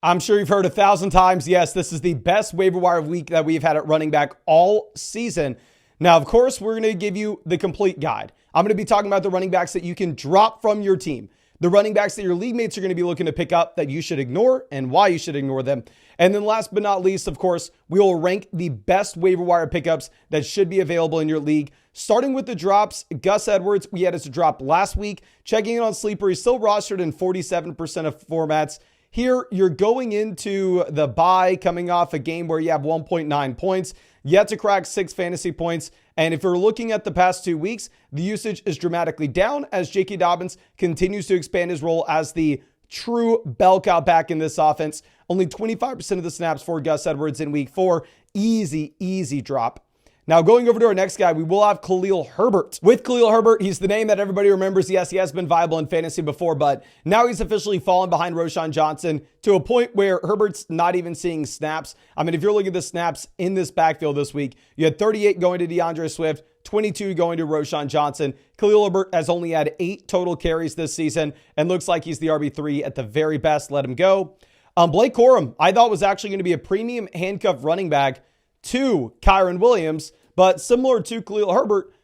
I'm sure you've heard 1,000 times, yes, this is the best waiver wire week that we've had at running back all season. Now, of course, we're going to give you the complete guide. I'm going to be talking about the running backs that you can drop from your team, the running backs that your league mates are going to be looking to pick up that you should ignore and why you should ignore them. And then last but not least, of course, we will rank the best waiver wire pickups that should be available in your league. Starting with the drops, Gus Edwards, we had as a drop last week. Checking in on Sleeper, he's still rostered in 47% of formats. Here, you're going into the bye, coming off a game where you have 1.9 points, yet to crack 6 fantasy points. And if you're looking at the past 2 weeks, the usage is dramatically down as J.K. Dobbins continues to expand his role as the true bell cow back in this offense. Only 25% of the snaps for Gus Edwards in week 4. Easy drop. Now, going over to our next guy, we will have Khalil Herbert. With Khalil Herbert, he's the name that everybody remembers. Yes, he has been viable in fantasy before, but now he's officially fallen behind Roschon Johnson to a point where Herbert's not even seeing snaps. I mean, if you're looking at the snaps in this backfield this week, you had 38 going to DeAndre Swift, 22 going to Roschon Johnson. Khalil Herbert has only had 8 total carries this season and looks like he's the RB3 at the very best. Let him go. Blake Corum, I thought was actually going to be a premium handcuff running back to Kyron Williams, but similar to Khalil Herbert,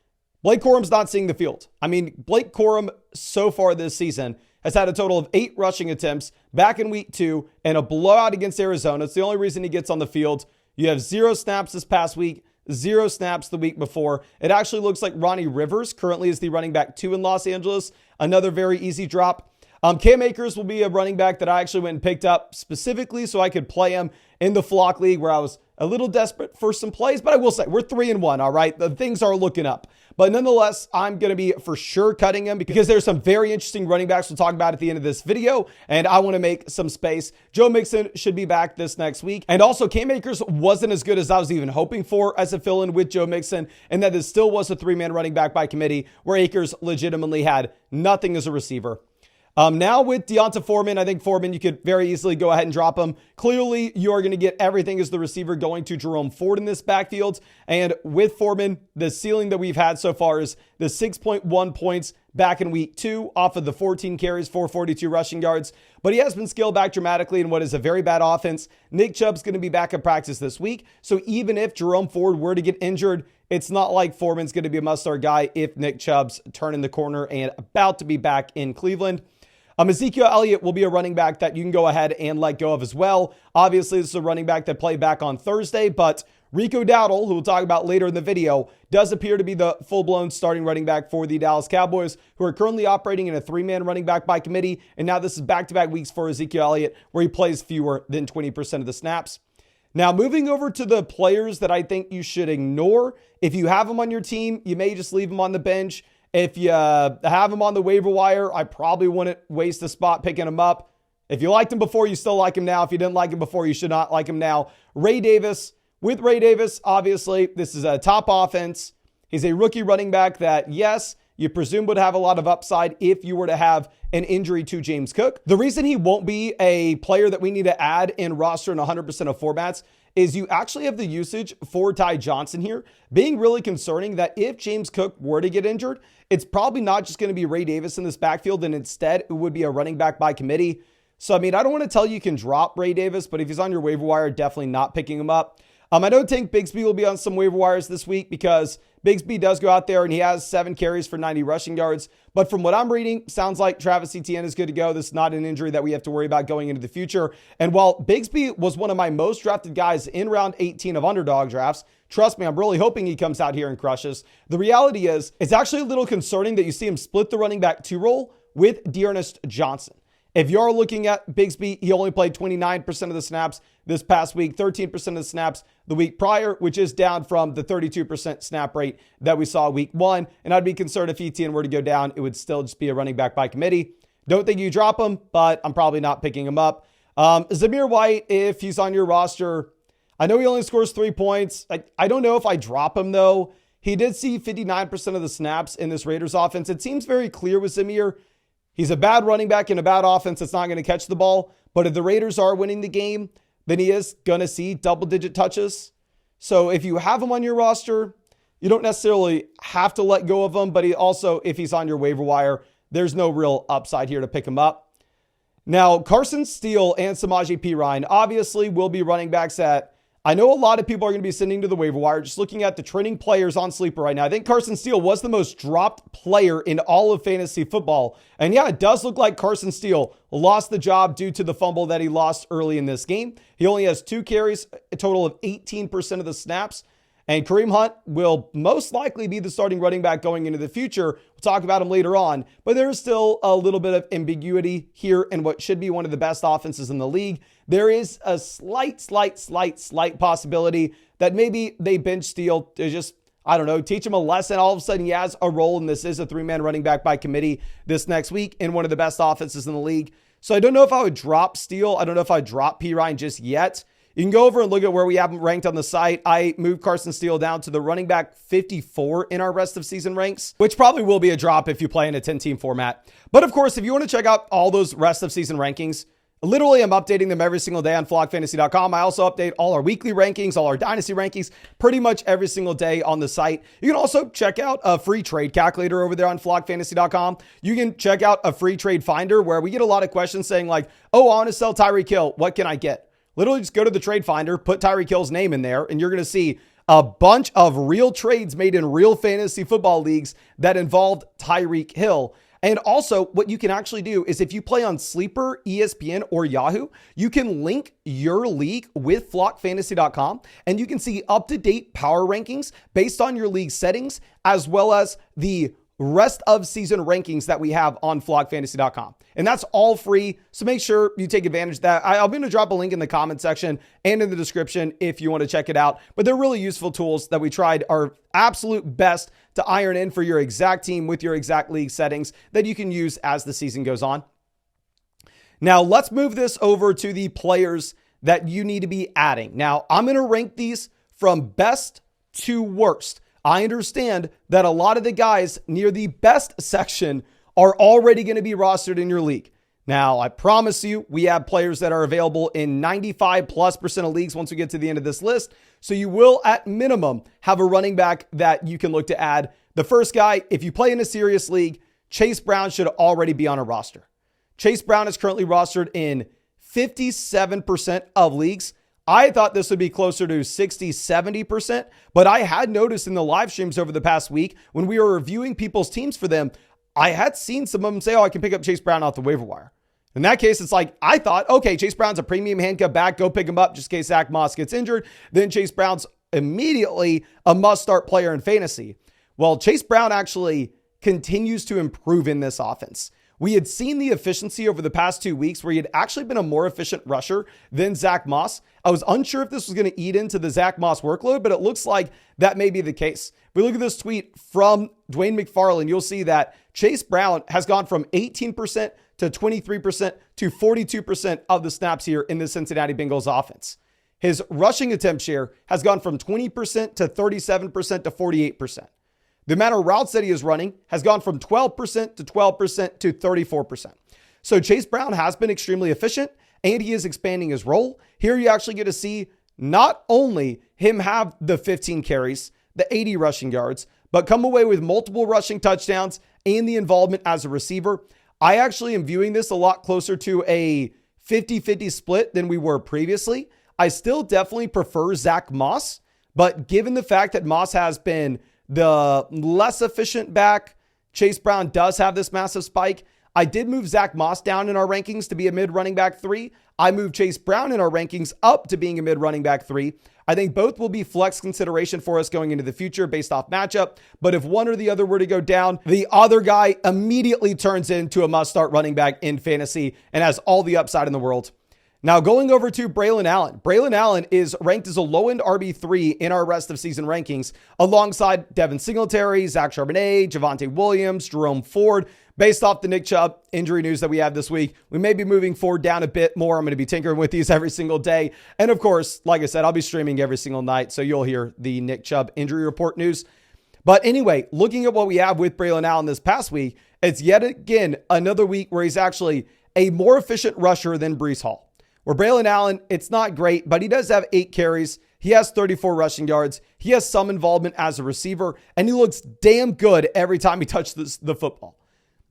Blake Corum's not seeing the field. I mean, Blake Corum so far this season has had a total of 8 rushing attempts back in week 2 and a blowout against Arizona. It's the only reason he gets on the field. You have 0 snaps this past week, 0 snaps the week before. It actually looks like Ronnie Rivers currently is the running back 2 in Los Angeles. Another very easy drop. Cam Akers will be a running back that I actually went and picked up specifically so I could play him in the Flock League where I was a little desperate for some plays, but I will say we're 3-1, all right? The things are looking up. But nonetheless, I'm going to be for sure cutting him because there's some very interesting running backs we'll talk about at the end of this video, and I want to make some space. Joe Mixon should be back this next week. And also, Cam Akers wasn't as good as I was even hoping for as a fill-in with Joe Mixon, and that this still was a 3-man running back by committee where Akers legitimately had nothing as a receiver. Now with Deonta Foreman, I think Foreman, you could very easily go ahead and drop him. Clearly, you are going to get everything as the receiver going to Jerome Ford in this backfield. And with Foreman, the ceiling that we've had so far is the 6.1 points back in week 2 off of the 14 carries, 442 rushing yards. But he has been scaled back dramatically in what is a very bad offense. Nick Chubb's going to be back at practice this week. So even if Jerome Ford were to get injured, it's not like Foreman's going to be a must-start guy if Nick Chubb's turning the corner and about to be back in Cleveland. Ezekiel Elliott will be a running back that you can go ahead and let go of as well. Obviously, this is a running back that played back on Thursday, but Rico Dowdle, who we'll talk about later in the video, does appear to be the full-blown starting running back for the Dallas Cowboys, who are currently operating in a 3-man running back by committee. And now this is back-to-back weeks for Ezekiel Elliott, where he plays fewer than 20% of the snaps. Now, moving over to the players that I think you should ignore. If you have them on your team, you may just leave them on the bench. If you have him on the waiver wire, I probably wouldn't waste a spot picking him up. If you liked him before, you still like him now. If you didn't like him before, you should not like him now. Ray Davis. With Ray Davis, obviously, this is a top offense. He's a rookie running back that, yes, you presume would have a lot of upside if you were to have an injury to James Cook. The reason he won't be a player that we need to add in roster in 100% of formats is you actually have the usage for Ty Johnson here being really concerning that if James Cook were to get injured, it's probably not just going to be Ray Davis in this backfield, and instead it would be a running back by committee. So, I mean, I don't want to tell you can drop Ray Davis, but if he's on your waiver wire, definitely not picking him up. I don't think Bigsby will be on some waiver wires this week because Bigsby does go out there and he has 7 carries for 90 rushing yards. But from what I'm reading, sounds like Travis Etienne is good to go. This is not an injury that we have to worry about going into the future. And while Bigsby was one of my most drafted guys in round 18 of underdog drafts, trust me, I'm really hoping he comes out here and crushes. The reality is, it's actually a little concerning that you see him split the running back 2 role with Dearness Johnson. If you're looking at Bigsby, he only played 29% of the snaps this past week, 13% of the snaps the week prior, which is down from the 32% snap rate that we saw week 1. And I'd be concerned if Etienne were to go down, it would still just be a running back by committee. Don't think you drop him, but I'm probably not picking him up. Zamir White, if he's on your roster, I know he only scores 3 points. I don't know if I drop him though. He did see 59% of the snaps in this Raiders offense. It seems very clear with Zamir. He's a bad running back in a bad offense that's not going to catch the ball. But if the Raiders are winning the game, then he is going to see double-digit touches. So if you have him on your roster, you don't necessarily have to let go of him. But he also, if he's on your waiver wire, there's no real upside here to pick him up. Now, Carson Steele and Samaje Perine obviously will be running backs that I know a lot of people are going to be sending to the waiver wire. Just looking at the trending players on Sleeper right now, I think Carson Steele was the most dropped player in all of fantasy football. And yeah, it does look like Carson Steele lost the job due to the fumble that he lost early in this game. He only has 2 carries, a total of 18% of the snaps. And Kareem Hunt will most likely be the starting running back going into the future. We'll talk about him later on, but there is still a little bit of ambiguity here in what should be one of the best offenses in the league. There is a slight possibility that maybe they bench Steele to just, I don't know, teach him a lesson. All of a sudden he has a role, and this is a 3-man running back by committee this next week in one of the best offenses in the league. So I don't know if I would drop Steele. I don't know if I'd drop Perine just yet. You can go over and look at where we have him ranked on the site. I moved Carson Steele down to the running back 54 in our rest of season ranks, which probably will be a drop if you play in a 10-team format. But of course, if you want to check out all those rest of season rankings, literally I'm updating them every single day on flockfantasy.com. I also update all our weekly rankings, all our dynasty rankings, pretty much every single day on the site. You can also check out a free trade calculator over there on flockfantasy.com. You can check out a free trade finder where we get a lot of questions saying like, oh, I want to sell Tyreek Hill. What can I get? Literally just go to the trade finder, put Tyreek Hill's name in there, and you're going to see a bunch of real trades made in real fantasy football leagues that involved Tyreek Hill. And also what you can actually do is if you play on Sleeper, ESPN, or Yahoo, you can link your league with flockfantasy.com and you can see up-to-date power rankings based on your league settings, as well as the rest of season rankings that we have on flockfantasy.com. And that's all free. So make sure you take advantage of that. I'm going to drop a link in the comment section and in the description if you want to check it out. But they're really useful tools that we tried our absolute best to iron in for your exact team with your exact league settings that you can use as the season goes on. Now let's move this over to the players that you need to be adding. Now I'm going to rank these from best to worst. I understand that a lot of the guys near the best section are already going to be rostered in your league. Now, I promise you, we have players that are available in 95+% of leagues once we get to the end of this list. So you will, at minimum, have a running back that you can look to add. The first guy, if you play in a serious league, Chase Brown should already be on a roster. Chase Brown is currently rostered in 57% of leagues. I thought this would be closer to 60-70%, but I had noticed in the live streams over the past week when we were reviewing people's teams for them, I had seen some of them say, oh, I can pick up Chase Brown off the waiver wire. In that case, it's like, I thought, okay, Chase Brown's a premium handcuff back. Go pick him up just in case Zach Moss gets injured. Then Chase Brown's immediately a must-start player in fantasy. Well, Chase Brown actually continues to improve in this offense. We had seen the efficiency over the past 2 weeks where he had actually been a more efficient rusher than Zach Moss. I was unsure if this was going to eat into the Zach Moss workload, but it looks like that may be the case. If we look at this tweet from Dwayne McFarland, you'll see that Chase Brown has gone from 18% to 23% to 42% of the snaps here in the Cincinnati Bengals offense. His rushing attempt share has gone from 20% to 37% to 48%. The amount of routes that he is running has gone from 12% to 12% to 34%. So Chase Brown has been extremely efficient and he is expanding his role. Here you actually get to see not only him have the 15 carries, the 80 rushing yards, but come away with multiple rushing touchdowns and the involvement as a receiver. I actually am viewing this a lot closer to a 50-50 split than we were previously. I still definitely prefer Zach Moss, but given the fact that Moss has been the less efficient back, Chase Brown does have this massive spike. I did move Zach Moss down in our rankings to be a mid running back 3. I moved Chase Brown in our rankings up to being a mid running back 3. I think both will be flex consideration for us going into the future based off matchup. But if one or the other were to go down, the other guy immediately turns into a must start running back in fantasy and has all the upside in the world. Now going over to Braylon Allen. Braylon Allen is ranked as a low-end RB3 in our rest of season rankings alongside Devin Singletary, Zach Charbonnet, Javonte Williams, Jerome Ford. Based off the Nick Chubb injury news that we have this week, we may be moving Ford down a bit more. I'm going to be tinkering with these every single day. And of course, like I said, I'll be streaming every single night, so you'll hear the Nick Chubb injury report news. But anyway, looking at what we have with Braylon Allen this past week, it's yet again another week where he's actually a more efficient rusher than Breece Hall. Where Braylon Allen, it's not great, but he does have 8 carries. He has 34 rushing yards. He has some involvement as a receiver, and he looks damn good every time he touches the football.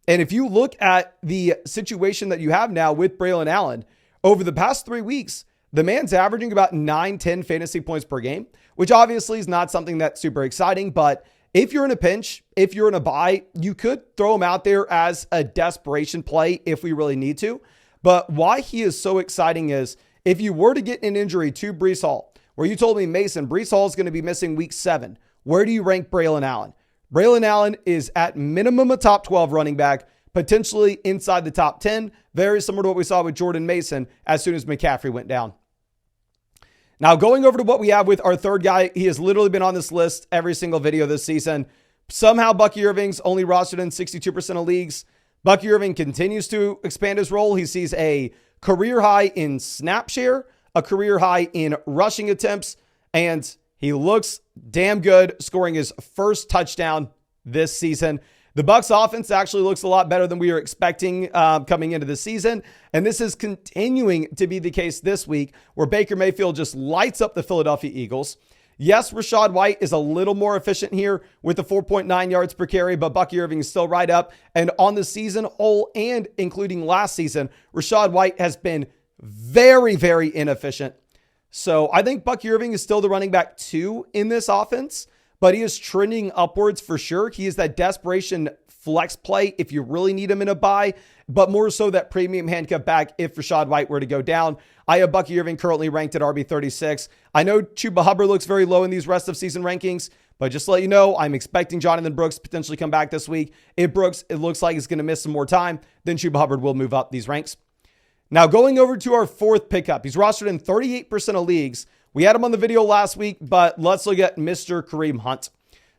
And if you look at the situation that you have now with Braylon Allen, over the past 3 weeks, the man's averaging about 9-10 fantasy points per game, which obviously is not something that's super exciting. But if you're in a pinch, if you're in a bye, you could throw him out there as a desperation play if we really need to. But why he is so exciting is if you were to get an injury to Breece Hall, where you told me, Mason, Breece Hall is going to be missing week 7, where do you rank Braylon Allen? Braylon Allen is at minimum a top 12 running back, potentially inside the top 10, very similar to what we saw with Jordan Mason as soon as McCaffrey went down. Now, going over to what we have with our third guy, he has literally been on this list every single video this season. Somehow, Bucky Irving's only rostered in 62% of leagues. Bucky Irving continues to expand his role. He sees a career high in snap share, a career high in rushing attempts, and he looks damn good, scoring his first touchdown this season. The Bucs offense actually looks a lot better than we were expecting coming into the season. And this is continuing to be the case this week, where Baker Mayfield just lights up the Philadelphia Eagles. Yes, Rachaad White is a little more efficient here with the 4.9 yards per carry, but Bucky Irving is still right up. And on the season whole, and including last season, Rachaad White has been very, very inefficient. So I think Bucky Irving is still the running back 2 in this offense, but he is trending upwards for sure. He is that desperation flex play if you really need him in a bye, but more so that premium handcuff back if Rachaad White were to go down. I have Bucky Irving currently ranked at RB36. I know Chuba Hubbard looks very low in these rest of season rankings, but just to let you know, I'm expecting Jonathan Brooks to potentially come back this week. If Brooks, it looks like he's going to miss some more time, then Chuba Hubbard will move up these ranks. Now, going over to our fourth pickup, he's rostered in 38% of leagues. We had him on the video last week, but let's look at Mr. Kareem Hunt.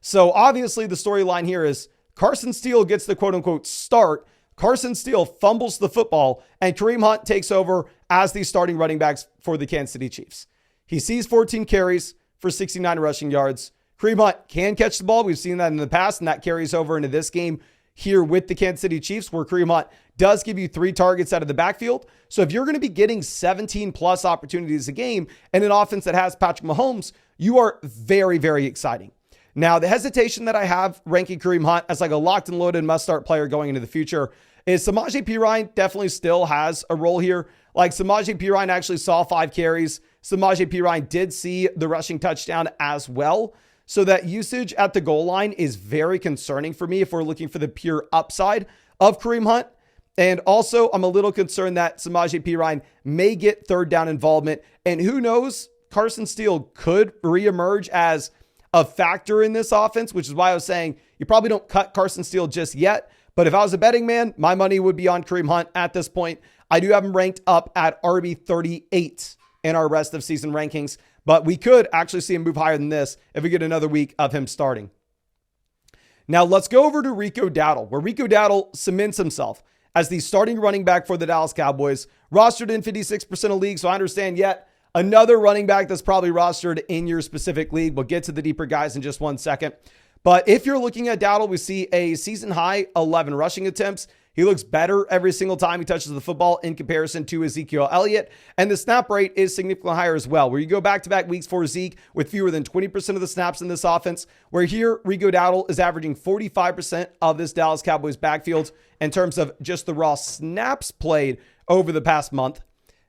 So obviously the storyline here is Carson Steele gets the quote unquote start. Carson Steele fumbles the football and Kareem Hunt takes over as the starting running backs for the Kansas City Chiefs. He sees 14 carries for 69 rushing yards. Kareem Hunt can catch the ball. We've seen that in the past, and that carries over into this game here with the Kansas City Chiefs, where Kareem Hunt does give you 3 targets out of the backfield. So if you're going to be getting 17 plus opportunities a game in an offense that has Patrick Mahomes, you are very, very exciting. Now, the hesitation that I have ranking Kareem Hunt as like a locked and loaded must-start player going into the future is Samaje Perine definitely still has a role here. Like Samaje Perine actually saw 5 carries. Samaje Perine did see the rushing touchdown as well. So that usage at the goal line is very concerning for me if we're looking for the pure upside of Kareem Hunt. And also, I'm a little concerned that Samaje Perine may get third down involvement. And who knows, Carson Steele could reemerge as a factor in this offense, which is why I was saying you probably don't cut Carson Steele just yet. But if I was a betting man, my money would be on Kareem Hunt at this point. I do have him ranked up at RB38 in our rest of season rankings. But we could actually see him move higher than this if we get another week of him starting. Now let's go over to Rico Dowdle, where Rico Dowdle cements himself as the starting running back for the Dallas Cowboys, rostered in 56% of leagues. So I understand yet another running back that's probably rostered in your specific league. We'll get to the deeper guys in just one second. But if you're looking at Dowdle, we see a season high 11 rushing attempts. He looks better every single time he touches the football in comparison to Ezekiel Elliott. And the snap rate is significantly higher as well, where you go back-to-back weeks for Zeke with fewer than 20% of the snaps in this offense, where here Rico Dowdle is averaging 45% of this Dallas Cowboys backfield in terms of just the raw snaps played over the past month.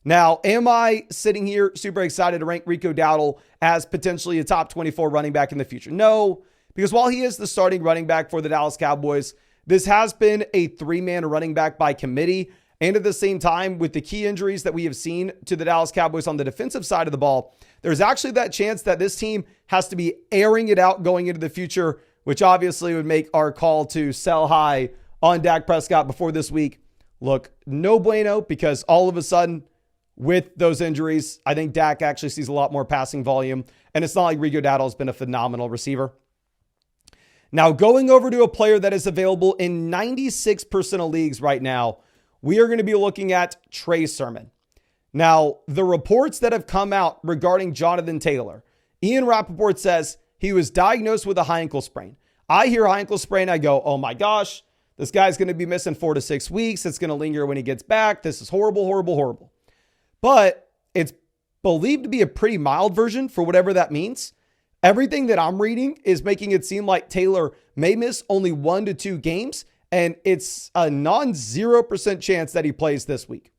Now, am I sitting here super excited to rank Rico Dowdle as potentially a top 24 running back in the future? No, because while he is the starting running back for the Dallas Cowboys, this has been a 3-man running back by committee. And at the same time, with the key injuries that we have seen to the Dallas Cowboys on the defensive side of the ball, there's actually that chance that this team has to be airing it out going into the future, which obviously would make our call to sell high on Dak Prescott before this week look no bueno, because all of a sudden, with those injuries, I think Dak actually sees a lot more passing volume. And it's not like Rico Dowdle has been a phenomenal receiver. Now, going over to a player that is available in 96% of leagues right now, we are going to be looking at Trey Sermon. Now, the reports that have come out regarding Jonathan Taylor, Ian Rappaport says he was diagnosed with a high ankle sprain. I hear high ankle sprain, I go, oh my gosh, this guy's going to be missing 4 to 6 weeks. It's going to linger when he gets back. This is horrible, horrible, horrible. But it's believed to be a pretty mild version for whatever that means. Everything that I'm reading is making it seem like Taylor may miss only 1 to 2 games and it's a non-0% chance that he plays this week.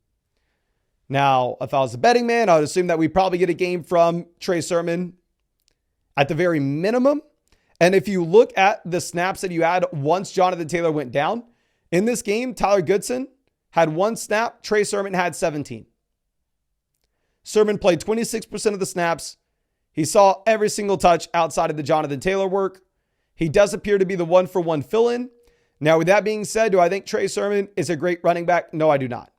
Now, if I was a betting man, I would assume that we probably get a game from Trey Sermon at the very minimum. And if you look at the snaps that you had once Jonathan Taylor went down, in this game, Tyler Goodson had 1 snap, Trey Sermon had 17. Sermon played 26% of the snaps. He saw every single touch outside of the Jonathan Taylor work. He does appear to be the 1-for-1 fill-in. Now, with that being said, do I think Trey Sermon is a great running back? No, I do not.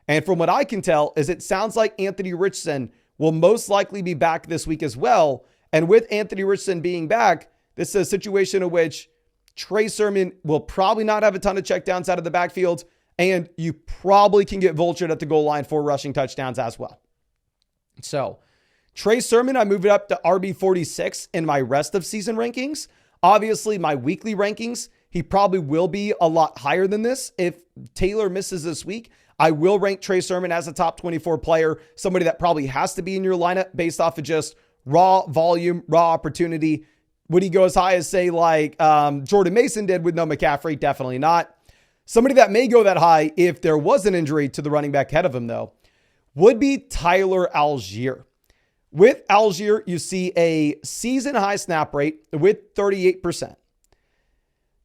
And from what I can tell is it sounds like Anthony Richardson will most likely be back this week as well. And with Anthony Richardson being back, this is a situation in which Trey Sermon will probably not have a ton of checkdowns out of the backfield, and you probably can get vultured at the goal line for rushing touchdowns as well. So Trey Sermon, I moved it up to RB46 in my rest of season rankings. Obviously, my weekly rankings, he probably will be a lot higher than this. If Taylor misses this week, I will rank Trey Sermon as a top 24 player, somebody that probably has to be in your lineup based off of just raw volume, raw opportunity. Would he go as high as, say, like Jordan Mason did with no McCaffrey? Definitely not. Somebody that may go that high if there was an injury to the running back ahead of him, though, would be Tyler Algier. With Algier, you see a season-high snap rate with 38%.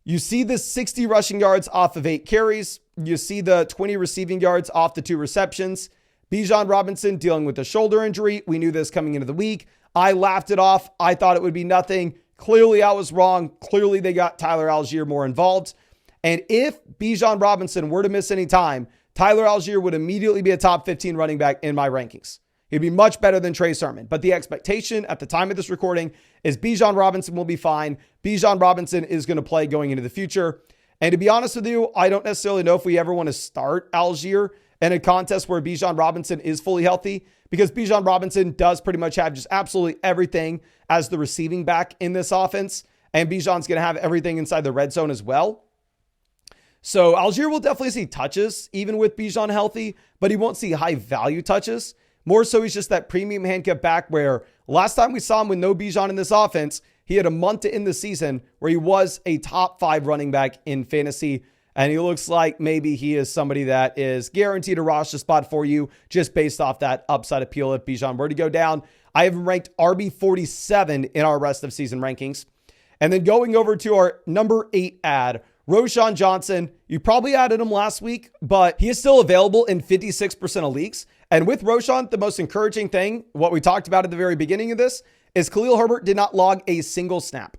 You see the 60 rushing yards off of 8 carries. You see the 20 receiving yards off the 2 receptions. Bijan Robinson dealing with a shoulder injury. We knew this coming into the week. I laughed it off. I thought it would be nothing. Clearly, I was wrong. Clearly, they got Tyler Algier more involved. And if Bijan Robinson were to miss any time, Tyler Algier would immediately be a top 15 running back in my rankings. He'd be much better than Trey Sermon. But the expectation at the time of this recording is Bijan Robinson will be fine. Bijan Robinson is going to play going into the future. And to be honest with you, I don't necessarily know if we ever want to start Algier in a contest where Bijan Robinson is fully healthy, because Bijan Robinson does pretty much have just absolutely everything as the receiving back in this offense. And Bijan's going to have everything inside the red zone as well. So Algier will definitely see touches, even with Bijan healthy, but he won't see high value touches. More so, he's just that premium handcuff back where last time we saw him with no Bijan in this offense, he had a month to end the season where he was a top 5 running back in fantasy. And he looks like maybe he is somebody that is guaranteed a roster spot for you just based off that upside appeal if Bijan were to go down. I have him ranked RB47 in our rest of season rankings. And then going over to our number 8 ad, Roschon Johnson. You probably added him last week, but he is still available in 56% of leagues. And with Roschon, the most encouraging thing, what we talked about at the very beginning of this, is Khalil Herbert did not log a single snap.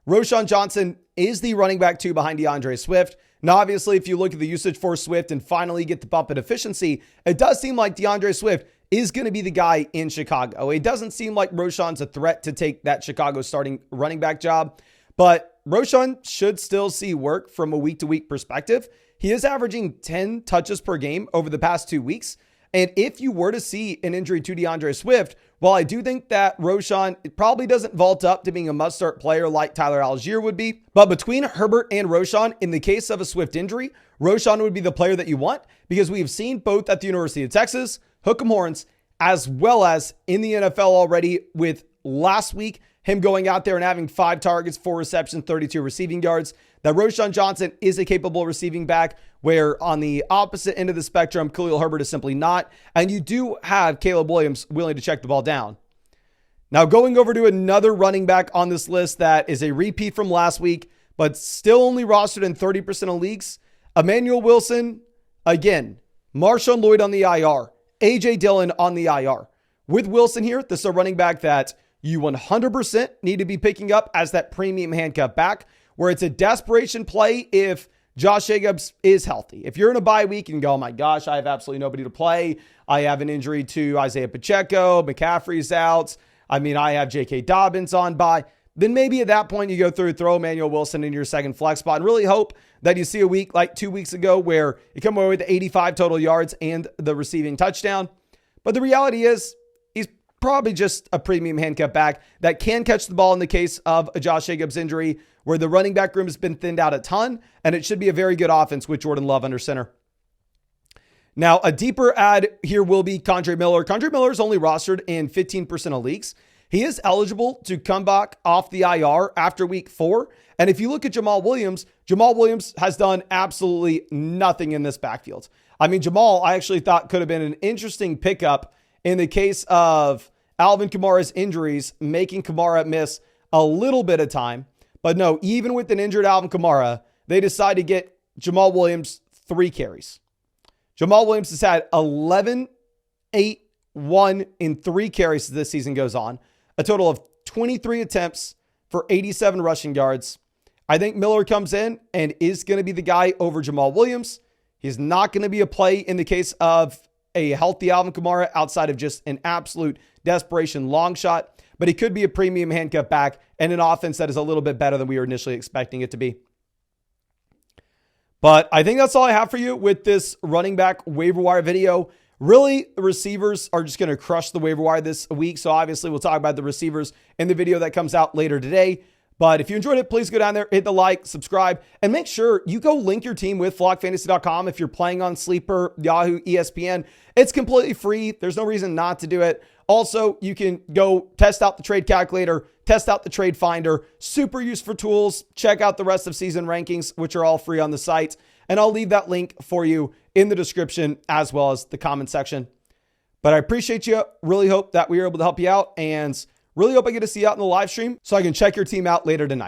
Roschon Johnson is the running back 2 behind DeAndre Swift. Now, obviously, if you look at the usage for Swift and finally get the bump in efficiency, it does seem like DeAndre Swift is going to be the guy in Chicago. It doesn't seem like Roschon's a threat to take that Chicago starting running back job, but Roschon should still see work from a week-to-week perspective. He is averaging 10 touches per game over the past 2 weeks. And if you were to see an injury to DeAndre Swift, while I do think that Roschon probably doesn't vault up to being a must-start player like Tyler Algier would be, but between Herbert and Roschon, in the case of a Swift injury, Roschon would be the player that you want, because we have seen both at the University of Texas, hook 'em horns, as well as in the NFL already with last week, him going out there and having 5 targets, 4 receptions, 32 receiving yards. That Roschon Johnson is a capable receiving back, where on the opposite end of the spectrum, Khalil Herbert is simply not. And you do have Caleb Williams willing to check the ball down. Now going over to another running back on this list that is a repeat from last week, but still only rostered in 30% of leagues. Emmanuel Wilson, again, Marshawn Lloyd on the IR, AJ Dillon on the IR. With Wilson here, this is a running back that you 100% need to be picking up as that premium handcuff back, where it's a desperation play if Josh Jacobs is healthy. If you're in a bye week and go, oh my gosh, I have absolutely nobody to play. I have an injury to Isaiah Pacheco. McCaffrey's out. I have J.K. Dobbins on bye. Then maybe at that point you go through, throw Emmanuel Wilson in your second flex spot and really hope that you see a week like 2 weeks ago where you come away with 85 total yards and the receiving touchdown. But the reality is he's probably just a premium handcuff back that can catch the ball in the case of a Josh Jacobs injury, where the running back room has been thinned out a ton, and it should be a very good offense with Jordan Love under center. Now, a deeper add here will be Kondre Miller. Kondre Miller is only rostered in 15% of leagues. He is eligible to come back off the IR after week 4. And if you look at Jamal Williams, Jamal Williams has done absolutely nothing in this backfield. I mean, Jamal, I actually thought could have been an interesting pickup in the case of Alvin Kamara's injuries, making Kamara miss a little bit of time. But no, even with an injured Alvin Kamara, they decide to get Jamal Williams 3 carries. Jamal Williams has had 11, 8, 1 in 3 carries as this season goes on. A total of 23 attempts for 87 rushing yards. I think Miller comes in and is going to be the guy over Jamal Williams. He's not going to be a play in the case of a healthy Alvin Kamara outside of just an absolute desperation long shot, but he could be a premium handcuff back and an offense that is a little bit better than we were initially expecting it to be. But I think that's all I have for you with this running back waiver wire video. Really, the receivers are just going to crush the waiver wire this week. So obviously we'll talk about the receivers in the video that comes out later today. But if you enjoyed it, please go down there, hit the like, subscribe, and make sure you go link your team with flockfantasy.com. If you're playing on Sleeper, Yahoo, ESPN, it's completely free. There's no reason not to do it. Also, you can go test out the trade calculator, test out the trade finder, super useful tools. Check out the rest of season rankings, which are all free on the site. And I'll leave that link for you in the description as well as the comment section. But I appreciate you. Really hope that we were able to help you out, and really hope I get to see you out in the live stream so I can check your team out later tonight.